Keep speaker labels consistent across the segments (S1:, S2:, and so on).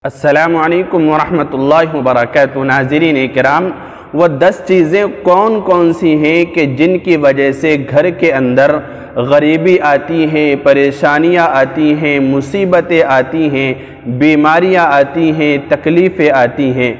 S1: السلام علیکم ورحمۃ اللہ وبرکاتہ۔ ناظرین کرام، وہ 10 چیزیں کون کون سی ہیں کہ جن کی وجہ سے گھر کے اندر غریبی آتی ہیں، پریشانیاں آتی ہیں، مصیبتیں آتی ہیں، بیماریاں آتی ہیں، تکلیفیں آتی ہیں،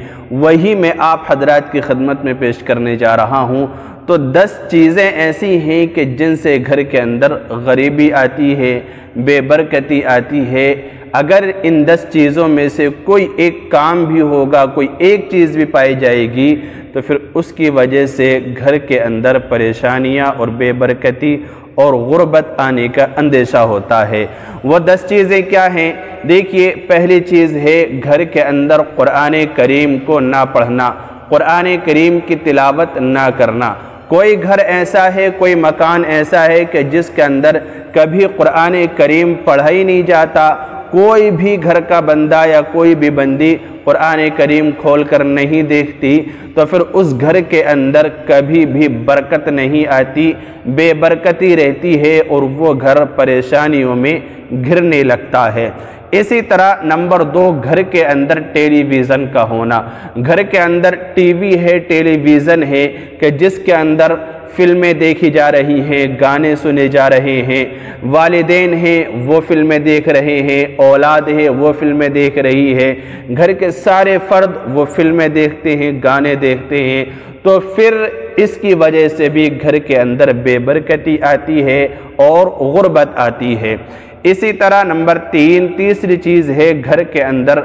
S1: وہی میں آپ حضرات کی خدمت میں پیش کرنے جا رہا ہوں۔ تو 10 چیزیں ایسی ہیں کہ جن سے گھر کے اندر غریبی آتی ہے، بے برکتی آتی ہے۔ اگر ان 10 چیزوں میں سے کوئی ایک کام بھی ہوگا، کوئی ایک چیز بھی پائی جائے گی، تو پھر اس کی وجہ سے گھر کے اندر پریشانیاں اور بے برکتی اور غربت آنے کا اندیشہ ہوتا ہے۔ وہ 10 چیزیں کیا ہیں؟ دیکھیے، پہلی چیز ہے گھر کے اندر قرآن کریم کو نہ پڑھنا، قرآن کریم کی تلاوت نہ کرنا۔ کوئی گھر ایسا ہے، کوئی مکان ایسا ہے کہ جس کے اندر کبھی قرآن کریم پڑھا ہی نہیں جاتا، کوئی بھی گھر کا بندہ یا کوئی بھی بندی قرآن کریم کھول کر نہیں دیکھتی، تو پھر اس گھر کے اندر کبھی بھی برکت نہیں آتی، بے برکتی رہتی ہے اور وہ گھر پریشانیوں میں گھرنے لگتا ہے۔ اسی طرح نمبر 2، گھر کے اندر ٹیلی ویژن کا ہونا۔ گھر کے اندر ٹی وی ہے، ٹیلی ویژن ہے کہ جس کے اندر فلمیں دیکھی جا رہی ہیں، گانے سنے جا رہے ہیں، والدین ہیں وہ فلمیں دیکھ رہے ہیں، اولاد ہے وہ فلمیں دیکھ رہی ہے، گھر کے سارے فرد وہ فلمیں دیکھتے ہیں، گانے دیکھتے ہیں، تو پھر اس کی وجہ سے بھی گھر کے اندر بے برکتی آتی ہے اور غربت آتی ہے۔ اسی طرح نمبر 3، تیسری چیز ہے گھر کے اندر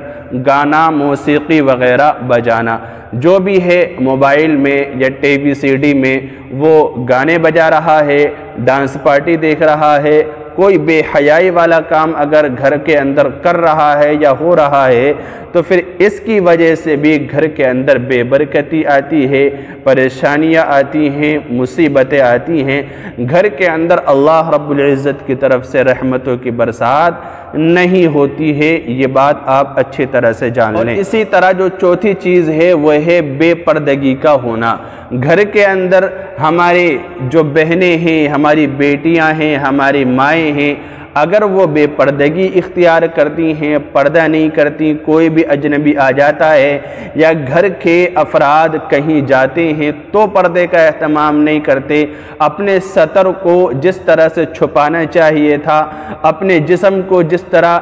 S1: گانا، موسیقی وغیرہ بجانا۔ جو بھی ہے موبائل میں یا ٹی وی سی ڈی میں وہ گانے بجا رہا ہے، ڈانس پارٹی دیکھ رہا ہے، کوئی بے حیائی والا کام اگر گھر کے اندر کر رہا ہے یا ہو رہا ہے، تو پھر اس کی وجہ سے بھی گھر کے اندر بے برکتی آتی ہے، پریشانیاں آتی ہیں، مصیبتیں آتی ہیں، گھر کے اندر اللہ رب العزت کی طرف سے رحمتوں کی برسات نہیں ہوتی ہے۔ یہ بات آپ اچھی طرح سے جان لیں۔ اسی طرح جو چوتھی چیز ہے وہ ہے بے پردگی کا ہونا۔ گھر کے اندر ہمارے جو بہنیں ہیں، ہماری بیٹیاں ہیں، ہماری مائیں ہیں، اگر وہ بے پردگی اختیار کرتی ہیں، پردہ نہیں کرتی، کوئی بھی اجنبی آ جاتا ہے یا گھر کے افراد کہیں جاتے ہیں تو پردے کا اہتمام نہیں کرتے، اپنے سطر کو جس طرح سے چھپانا چاہیے تھا، اپنے جسم کو جس طرح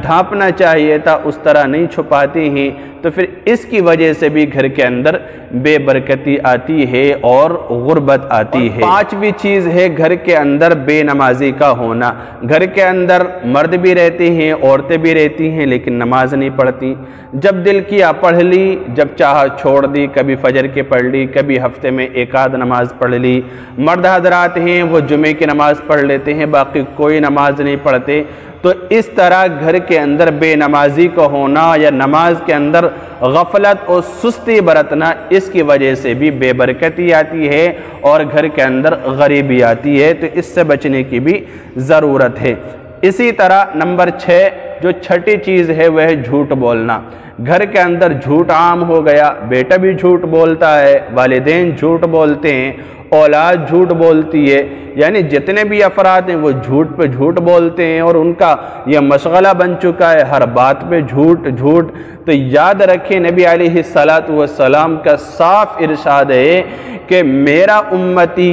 S1: ڈھانپنا چاہیے تھا اس طرح نہیں چھپاتے ہیں، تو پھر اس کی وجہ سے بھی گھر کے اندر بے برکتی آتی ہے اور غربت آتی ہے۔ 5ویں چیز ہے گھر کے اندر بے نمازی کا ہونا۔ گھر کے اندر مرد بھی رہتے ہیں، عورتیں بھی رہتی ہیں، لیکن نماز نہیں پڑھتی۔ جب دل کیا پڑھ لی، جب چاہا چھوڑ دی، کبھی فجر کے پڑھ لی، کبھی ہفتے میں ایک آدھ نماز پڑھ لی۔ مرد حضرات ہیں وہ جمعے کی نماز پڑھ لیتے ہیں، باقی کوئی نماز نہیں پڑھتے۔ تو اس طرح گھر کے اندر بے نمازی کا ہونا یا نماز کے اندر غفلت اور سستی برتنا، اس کی وجہ سے بھی بے برکتی آتی ہے اور گھر کے اندر غریبی آتی ہے، تو اس سے بچنے کی بھی ضرورت ہے۔ اسی طرح نمبر 6، جو چھٹی چیز ہے وہ ہے جھوٹ بولنا۔ گھر کے اندر جھوٹ عام ہو گیا، بیٹا بھی جھوٹ بولتا ہے، والدین جھوٹ بولتے ہیں، اولاد جھوٹ بولتی ہے، یعنی جتنے بھی افراد ہیں وہ جھوٹ پہ جھوٹ بولتے ہیں اور ان کا یہ مشغلہ بن چکا ہے، ہر بات پہ جھوٹ جھوٹ۔ تو یاد رکھیں، نبی علیہ السلام کا صاف ارشاد ہے کہ میرا امتی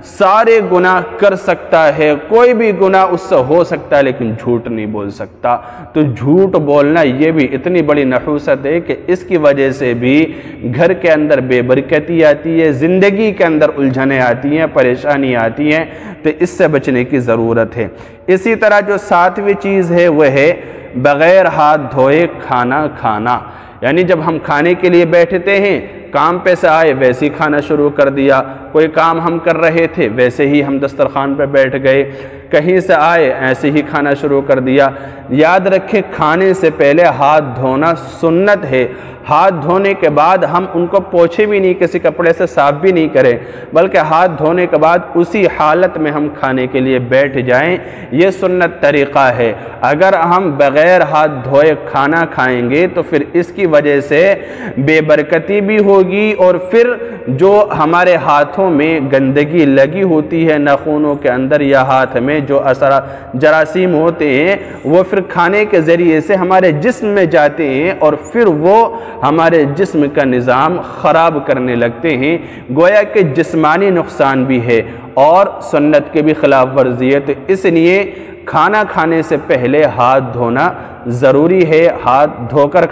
S1: سارے گناہ کر سکتا ہے، کوئی بھی گناہ اس سے ہو سکتا ہے لیکن جھوٹ نہیں بول سکتا۔ تو جھوٹ بولنا یہ بھی اتنی بڑی نحوست ہے کہ اس کی وجہ سے بھی گھر کے اندر بے برکتی آتی ہے، زندگی کے اندر الجھنیں آتی ہیں، پریشانی آتی ہیں، تو اس سے بچنے کی ضرورت ہے۔ اسی طرح جو 7ویں چیز ہے وہ ہے بغیر ہاتھ دھوئے کھانا کھانا۔ یعنی جب ہم کھانے کے لیے بیٹھتے ہیں، کام پہ سے آئے ویسے ہی کھانا شروع کر دیا، کوئی کام ہم کر رہے تھے ویسے ہی ہم دسترخوان پہ بیٹھ گئے، کہیں سے آئے ایسے ہی کھانا شروع کر دیا۔ یاد رکھیں، کھانے سے پہلے ہاتھ دھونا سنت ہے۔ ہاتھ دھونے کے بعد ہم ان کو پوچھے بھی نہیں، کسی کپڑے سے صاف بھی نہیں کریں، بلکہ ہاتھ دھونے کے بعد اسی حالت میں ہم کھانے کے لیے بیٹھ جائیں، یہ سنت طریقہ ہے۔ اگر ہم بغیر ہاتھ دھوئے کھانا کھائیں گے تو پھر اس کی وجہ سے بے برکتی بھی ہوگی اور پھر جو ہمارے ہاتھوں پاؤں میں گندگی لگی ہوتی ہے ناخنوں کے اندر یا ہاتھ میں، جو جراثیم ہوتے ہیں وہ پھر کھانے کے ذریعے سے ہمارے جسم میں جاتے ہیں اور پھر وہ ہمارے جسم کا نظام خراب کرنے لگتے ہیں، گویا کہ جسمانی نقصان بھی ہے اور سنت کے بھی خلاف ورزی ہے۔ تو اس لیے کھانا کھانے سے پہلے ہاتھ دھونا ضروری ہے، ہاتھ دھو کر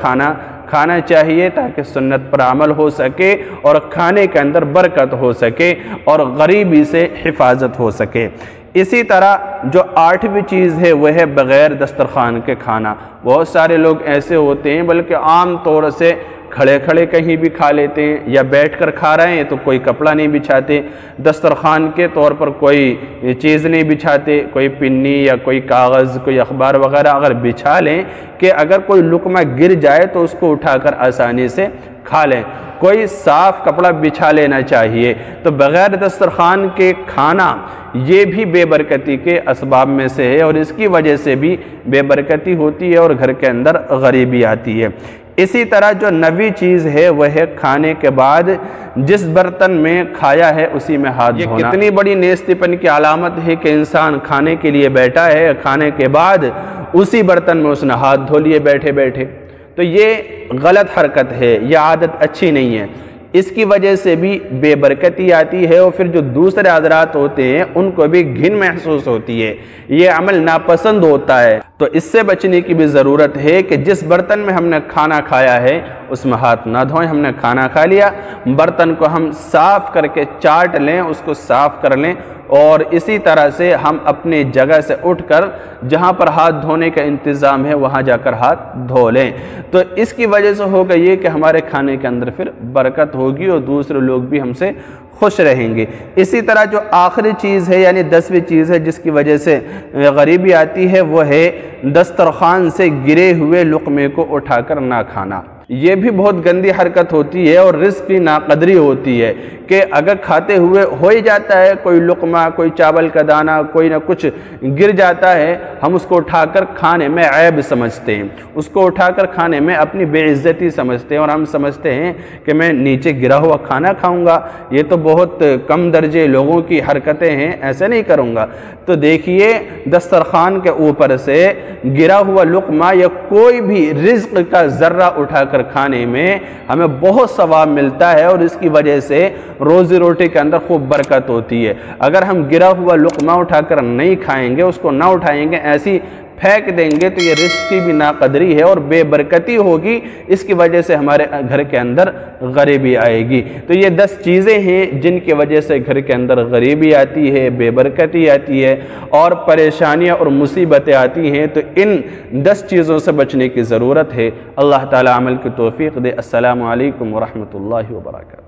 S1: کھانا چاہیے تاکہ سنت پر عمل ہو سکے اور کھانے کے اندر برکت ہو سکے اور غریبی سے حفاظت ہو سکے۔ اسی طرح جو 8ویں چیز ہے وہ ہے بغیر دسترخوان کے کھانا۔ بہت سارے لوگ ایسے ہوتے ہیں بلکہ عام طور سے کھڑے کھڑے کہیں بھی کھا لیتے ہیں یا بیٹھ کر کھا رہے ہیں تو کوئی کپڑا نہیں بچھاتے، دسترخوان کے طور پر کوئی چیز نہیں بچھاتے، کوئی پنی یا کوئی کاغذ کوئی اخبار وغیرہ اگر بچھا لیں کہ اگر کوئی لقمہ گر جائے تو اس کو اٹھا کر آسانی سے کھا لیں، کوئی صاف کپڑا بچھا لینا چاہیے۔ تو بغیر دسترخوان کے کھانا یہ بھی بے برکتی کے اسباب میں سے ہے اور اس کی وجہ سے بھی بے برکتی ہوتی ہے اور گھر کے اندر غریبی آتی ہے۔ اسی طرح جو 9ویں چیز ہے وہ ہے کھانے کے بعد جس برتن میں کھایا ہے اسی میں ہاتھ دھونا۔ یہ کتنی بڑی نیستی پن کی علامت ہے کہ انسان کھانے کے لیے بیٹھا ہے، کھانے کے بعد اسی برتن میں اس نے ہاتھ دھو لیے بیٹھے بیٹھے، تو یہ غلط حرکت ہے، یہ عادت اچھی نہیں ہے۔ اس کی وجہ سے بھی بے برکتی آتی ہے اور پھر جو دوسرے حضرات ہوتے ہیں ان کو بھی گھن محسوس ہوتی ہے، یہ عمل ناپسند ہوتا ہے۔ تو اس سے بچنے کی بھی ضرورت ہے کہ جس برتن میں ہم نے کھانا کھایا ہے اس میں ہاتھ نہ دھوئیں۔ ہم نے کھانا کھا لیا، برتن کو ہم صاف کر کے چاٹ لیں، اس کو صاف کر لیں اور اسی طرح سے ہم اپنی جگہ سے اٹھ کر جہاں پر ہاتھ دھونے کا انتظام ہے وہاں جا کر ہاتھ دھو لیں۔ تو اس کی وجہ سے ہوگا یہ کہ ہمارے کھانے کے اندر پھر برکت ہوگی اور دوسرے لوگ بھی ہم سے خوش رہیں گے۔ اسی طرح جو آخری چیز ہے یعنی 10ویں چیز ہے جس کی وجہ سے غریبی آتی ہے وہ ہے دسترخوان سے گرے ہوئے لقمے کو اٹھا کر نہ کھانا۔ یہ بھی بہت گندی حرکت ہوتی ہے اور رزق کی ناقدری ہوتی ہے کہ اگر کھاتے ہوئے ہو ہی جاتا ہے کوئی لقمہ، کوئی چاول کا دانہ، کوئی نہ کچھ گر جاتا ہے، ہم اس کو اٹھا کر کھانے میں عیب سمجھتے ہیں، اس کو اٹھا کر کھانے میں اپنی بے عزتی سمجھتے ہیں اور ہم سمجھتے ہیں کہ میں نیچے گرا ہوا کھانا کھاؤں گا، یہ تو بہت کم درجے لوگوں کی حرکتیں ہیں، ایسے نہیں کروں گا۔ تو دیکھیے دسترخوان کے اوپر سے گرا ہوا لقمہ یا کوئی بھی رزق کا ذرہ اٹھا کر کھانے میں ہمیں بہت ثواب ملتا ہے اور اس کی وجہ سے روزی روٹی کے اندر خوب برکت ہوتی ہے۔ اگر ہم گرا ہوا لقمہ اٹھا کر نہیں کھائیں گے، اس کو نہ اٹھائیں گے، ایسی پھینک دیں گے تو یہ رزق کی بھی ناقدری ہے اور بے برکتی ہوگی، اس کی وجہ سے ہمارے گھر کے اندر غریبی آئے گی۔ تو یہ 10 چیزیں ہیں جن کی وجہ سے گھر کے اندر غریبی آتی ہے، بے برکتی آتی ہے اور پریشانیاں اور مصیبتیں آتی ہیں۔ تو ان 10 چیزوں سے بچنے کی ضرورت ہے۔ اللہ تعالی عمل کی توفیق دے۔ السلام علیکم ورحمۃ اللہ وبرکاتہ۔